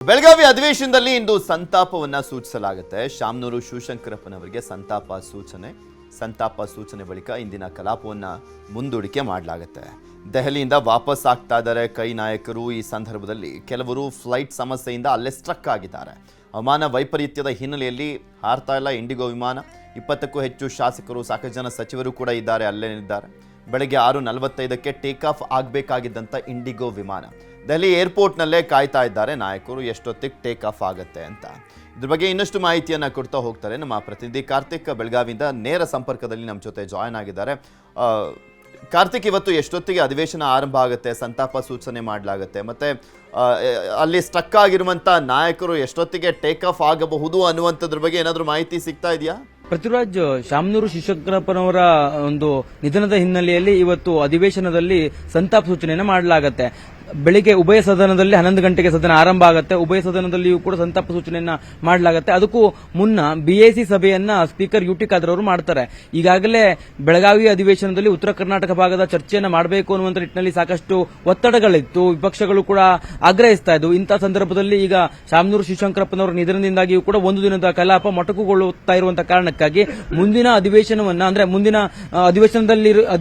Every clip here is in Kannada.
ಬೆಳಗಾವಿ ಅಧಿವೇಶನದಲ್ಲಿ ಇಂದು ಸಂತಾಪವನ್ನ ಸೂಚಿಸಲಾಗುತ್ತೆ. ಶಾಮನೂರು ಶಿವಶಂಕರಪ್ಪನವರಿಗೆ ಸಂತಾಪ ಸೂಚನೆ ಬಳಿಕ ಇಂದಿನ ಕಲಾಪವನ್ನ ಮುಂದೂಡಿಕೆ ಮಾಡಲಾಗುತ್ತೆ. ದೆಹಲಿಯಿಂದ ವಾಪಸ್ ಆಗ್ತಾ ಇದ್ದಾರೆ ಕೈ ನಾಯಕರು. ಈ ಸಂದರ್ಭದಲ್ಲಿ ಕೆಲವರು ಫ್ಲೈಟ್ ಸಮಸ್ಯೆಯಿಂದ ಅಲ್ಲೇ ಸ್ಟ್ರಕ್ ಆಗಿದ್ದಾರೆ. ಹವಾಮಾನ ವೈಪರೀತ್ಯದ ಹಿನ್ನೆಲೆಯಲ್ಲಿ ಹಾರ್ತಾ ಇಲ್ಲ ಇಂಡಿಗೋ ವಿಮಾನ. 20ಕ್ಕೂ ಹೆಚ್ಚು ಶಾಸಕರು, ಸಾಕಷ್ಟು ಜನ ಸಚಿವರು ಕೂಡ ಇದ್ದಾರೆ, ಅಲ್ಲೇ ಇದ್ದಾರೆ. ಬೆಳಗ್ಗೆ 6:45ಕ್ಕೆ ಟೇಕ್ ಆಫ್ ಆಗಬೇಕಾಗಿದ್ದಂಥ ಇಂಡಿಗೋ ವಿಮಾನ ದೆಹಲಿ ಏರ್ಪೋರ್ಟ್ನಲ್ಲೇ ಕಾಯ್ತಾ ಇದ್ದಾರೆ ನಾಯಕರು, ಎಷ್ಟೊತ್ತಿಗೆ ಟೇಕ್ ಆಫ್ ಆಗುತ್ತೆ ಅಂತ. ಇದ್ರ ಬಗ್ಗೆ ಇನ್ನಷ್ಟು ಮಾಹಿತಿಯನ್ನು ಕೊಡ್ತಾ ಹೋಗ್ತಾರೆ ನಮ್ಮ ಪ್ರತಿನಿಧಿ ಕಾರ್ತಿಕ್. ಬೆಳಗಾವಿಯಿಂದ ನೇರ ಸಂಪರ್ಕದಲ್ಲಿ ನಮ್ಮ ಜೊತೆ ಜಾಯ್ನ್ ಆಗಿದ್ದಾರೆ. ಕಾರ್ತಿಕ್, ಇವತ್ತು ಎಷ್ಟೊತ್ತಿಗೆ ಅಧಿವೇಶನ ಆರಂಭ ಆಗುತ್ತೆ, ಸಂತಾಪ ಸೂಚನೆ ಮಾಡಲಾಗುತ್ತೆ, ಮತ್ತೆ ಅಲ್ಲಿ ಸ್ಟಕ್ ಆಗಿರುವಂಥ ನಾಯಕರು ಎಷ್ಟೊತ್ತಿಗೆ ಟೇಕ್ ಆಫ್ ಆಗಬಹುದು ಅನ್ನುವಂಥದ್ರ ಬಗ್ಗೆ ಏನಾದರೂ ಮಾಹಿತಿ ಸಿಗ್ತಾ ಇದೆಯಾ? ಪೃಥ್ವಿರಾಜ್, ಶಾಮನೂರು ಶಿವಶಂಕರಪ್ಪನವರ ಒಂದು ನಿಧನದ ಹಿನ್ನೆಲೆಯಲ್ಲಿ ಇವತ್ತು ಅಧಿವೇಶನದಲ್ಲಿ ಸಂತಾಪ ಸೂಚನೆಯನ್ನು ಮಾಡಲಾಗುತ್ತೆ. ಬೆಳಿಗ್ಗೆ ಉಭಯ ಸದನದಲ್ಲಿ 11 ಗಂಟೆಗೆ ಸದನ ಆರಂಭ ಆಗುತ್ತೆ. ಉಭಯ ಸದನದಲ್ಲಿಯೂ ಕೂಡ ಸಂತಾಪ ಸೂಚನೆಯನ್ನ ಮಾಡಲಾಗುತ್ತೆ. ಅದಕ್ಕೂ ಮುನ್ನ ಬಿಎಸಿ ಸಭೆಯನ್ನ ಸ್ಪೀಕರ್ ಯುಟಿ ಖಾದರ್ ಅವರು ಮಾಡ್ತಾರೆ. ಈಗಾಗಲೇ ಬೆಳಗಾವಿ ಅಧಿವೇಶನದಲ್ಲಿ ಉತ್ತರ ಕರ್ನಾಟಕ ಭಾಗದ ಚರ್ಚೆಯನ್ನ ಮಾಡಬೇಕು ಅನ್ನುವಂಥ ನಿಟ್ಟಿನಲ್ಲಿ ಸಾಕಷ್ಟು ಒತ್ತಡಗಳಿತ್ತು. ವಿಪಕ್ಷಗಳು ಕೂಡ ಆಗ್ರಹಿಸ್ತಾ ಇದ್ವು. ಇಂತಹ ಸಂದರ್ಭದಲ್ಲಿ ಈಗ ಶಾಮನೂರು ಶಿವಶಂಕರಪ್ಪನವರ ನಿಧನದಿಂದಾಗಿಯೂ ಕೂಡ ಒಂದು ದಿನದ ಕಲಾಪ ಮೊಟಕುಗೊಳ್ಳುತ್ತಾ ಇರುವಂತಹ ಕಾರಣಕ್ಕಾಗಿ ಮುಂದಿನ ಅಧಿವೇಶನವನ್ನ ಅಂದ್ರೆ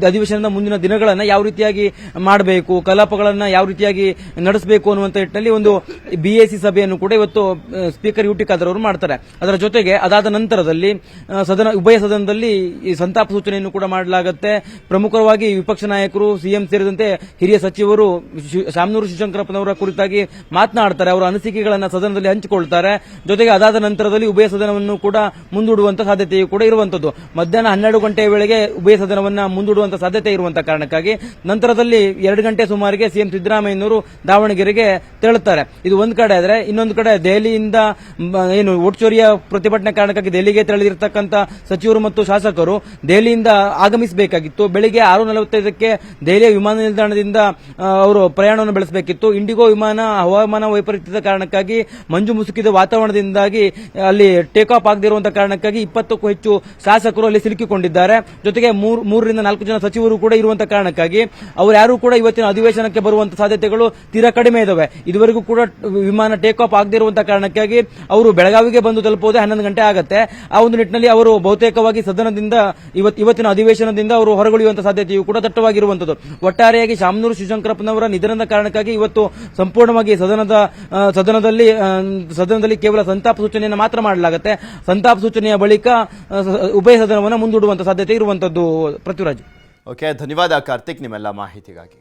ಅಧಿವೇಶನದ ಮುಂದಿನ ದಿನಗಳನ್ನ ಯಾವ ರೀತಿಯಾಗಿ ಮಾಡಬೇಕು, ಕಲಾಪಗಳನ್ನ ಯಾವ ರೀತಿಯಾಗಿ ನಡೆಸಬೇಕು ಅನ್ನುವಂತ ನಿಟ್ಟಿನಲ್ಲಿ ಒಂದು ಬಿಎಸಿ ಸಭೆಯನ್ನು ಕೂಡ ಇವತ್ತು ಸ್ಪೀಕರ್ ಯುಟಿ ಖಾದರ್ ಅವರು ಮಾಡ್ತಾರೆ. ಅದರ ಜೊತೆಗೆ ಅದಾದ ನಂತರದಲ್ಲಿ ಉಭಯ ಸದನದಲ್ಲಿ ಈ ಸಂತಾಪ ಸೂಚನೆಯನ್ನು ಕೂಡ ಮಾಡಲಾಗುತ್ತೆ. ಪ್ರಮುಖವಾಗಿ ವಿಪಕ್ಷ ನಾಯಕರು, ಸಿಎಂ ಸೇರಿದಂತೆ ಹಿರಿಯ ಸಚಿವರು ಶಾಮನೂರು ಶಿವಶಂಕರಪ್ಪನವರ ಕುರಿತಾಗಿ ಮಾತನಾಡ್ತಾರೆ. ಅವರ ಅನಿಸಿಕೆಗಳನ್ನು ಸದನದಲ್ಲಿ ಹಂಚಿಕೊಳ್ತಾರೆ. ಜೊತೆಗೆ ಅದಾದ ನಂತರದಲ್ಲಿ ಉಭಯ ಸದನವನ್ನು ಕೂಡ ಮುಂದೂಡುವಂತಹ ಸಾಧ್ಯತೆಯೂ ಕೂಡ ಇರುವಂತದ್ದು. ಮಧ್ಯಾಹ್ನ 12 ಗಂಟೆಯ ವೇಳೆಗೆ ಉಭಯ ಸದನವನ್ನ ಮುಂದೂಡುವಂತಹ ಸಾಧ್ಯತೆ ಇರುವಂತಹ ಕಾರಣಕ್ಕಾಗಿ ನಂತರದಲ್ಲಿ 2 ಗಂಟೆ ಸುಮಾರಿಗೆ ಸಿಎಂ ಸಿದ್ದರಾಮಯ್ಯನವರು ದಾವಣಗೆರೆಗೆ ತೆರಳುತ್ತಾರೆ. ಇದು ಒಂದು ಕಡೆ ಆದರೆ, ಇನ್ನೊಂದು ಕಡೆ ದೆಹಲಿಯಿಂದ ಏನು ವೋಟ್ ಚೋರಿಯ ಪ್ರತಿಭಟನೆ ಕಾರಣಕ್ಕಾಗಿ ದೆಹಲಿಗೆ ತೆರಳಿರತಕ್ಕಂಥ ಸಚಿವರು ಮತ್ತು ಶಾಸಕರು ದೆಹಲಿಯಿಂದ ಆಗಮಿಸಬೇಕಾಗಿತ್ತು. ಬೆಳಿಗ್ಗೆ 6:45ಕ್ಕೆ ದೆಹಲಿಯ ವಿಮಾನ ನಿಲ್ದಾಣದಿಂದ ಅವರು ಪ್ರಯಾಣವನ್ನು ಬೆಳೆಸಬೇಕಿತ್ತು. ಇಂಡಿಗೋ ವಿಮಾನ ಹವಾಮಾನ ವೈಪರೀತ್ಯದ ಕಾರಣಕ್ಕಾಗಿ ಮಂಜು ಮುಸುಕಿದ ವಾತಾವರಣದಿಂದಾಗಿ ಅಲ್ಲಿ ಟೇಕ್ ಆಫ್ ಆಗದಿರುವಂತಹ ಕಾರಣಕ್ಕಾಗಿ 20ಕ್ಕೂ ಹೆಚ್ಚು ಶಾಸಕರು ಅಲ್ಲಿ ಸಿಲುಕಿಕೊಂಡಿದ್ದಾರೆ. ಜೊತೆಗೆ 3 ರಿಂದ 4 ಜನ ಸಚಿವರು ಕೂಡ ಇರುವಂತಹ ಕಾರಣಕ್ಕಾಗಿ ಅವರು ಯಾರು ಕೂಡ ಇವತ್ತಿನ ಅಧಿವೇಶನಕ್ಕೆ ಬರುವಂತಹ ಸಾಧ್ಯತೆಗಳು ತೀರಾ ಕಡಿಮೆ ಇದಾವೆ. ಇದುವರೆಗೂ ಕೂಡ ವಿಮಾನ ಟೇಕ್ ಆಫ್ ಆಗದಿರುವಂತಹ ಕಾರಣಕ್ಕಾಗಿ ಅವರು ಬೆಳಗಾವಿಗೆ ಬಂದು ತಲುಪುವುದೇ 11 ಗಂಟೆ ಆಗುತ್ತೆ. ಆ ಒಂದು ನಿಟ್ಟಿನಲ್ಲಿ ಅವರು ಬಹುತೇಕವಾಗಿ ಸದನದಿಂದ ಇವತ್ತಿನ ಅಧಿವೇಶನದಿಂದ ಅವರು ಹೊರಗುಳಿಯುವಂತಹ ಸಾಧ್ಯತೆಯೂ ಕೂಡ ದಟ್ಟವಾಗಿರುವಂತದ್ದು. ಒಟ್ಟಾರೆಯಾಗಿ ಶಾಮನೂರು ಶಿವಶಂಕರಪ್ಪನವರ ನಿಧನದ ಕಾರಣಕ್ಕಾಗಿ ಇವತ್ತು ಸಂಪೂರ್ಣವಾಗಿ ಸದನದಲ್ಲಿ ಕೇವಲ ಸಂತಾಪ ಸೂಚನೆಯನ್ನು ಮಾತ್ರ ಮಾಡಲಾಗುತ್ತೆ. ಸಂತಾಪ ಸೂಚನೆಯ ಬಳಿಕ ಉಭಯ ಸದನವನ್ನು ಮುಂದೂಡುವಂತಹ ಸಾಧ್ಯತೆ ಇರುವಂತದ್ದು. ಪೃಥ್ವಿರಾಜ್. ಓಕೆ, ಧನ್ಯವಾದ ಕಾರ್ತಿಕ್ ನಿಮ್ಮೆಲ್ಲ ಮಾಹಿತಿಗಾಗಿ.